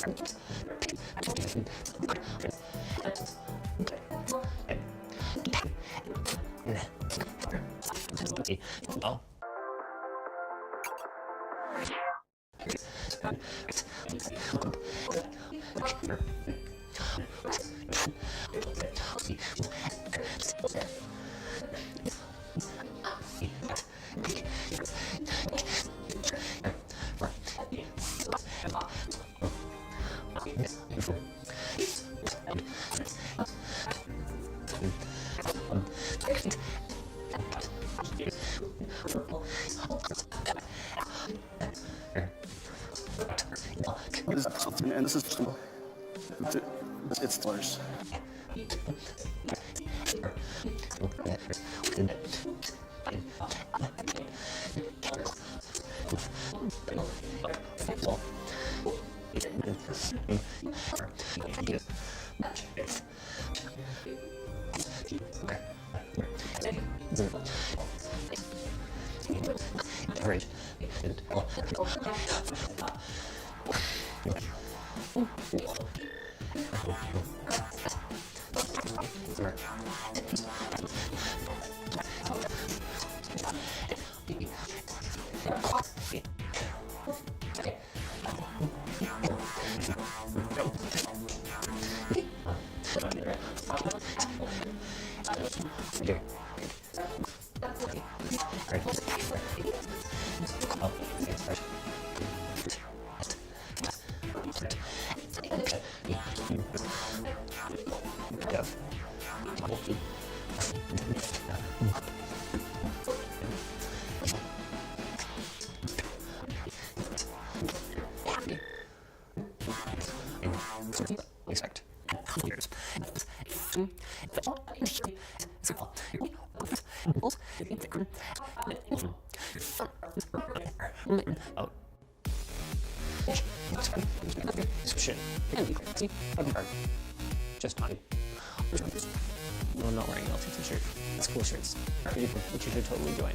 Oh. And this is it's dollars. Exact. Oh. Shit. Just fine. No, I'm not wearing an LT t-shirt. It's cool shirts. Which you should totally join.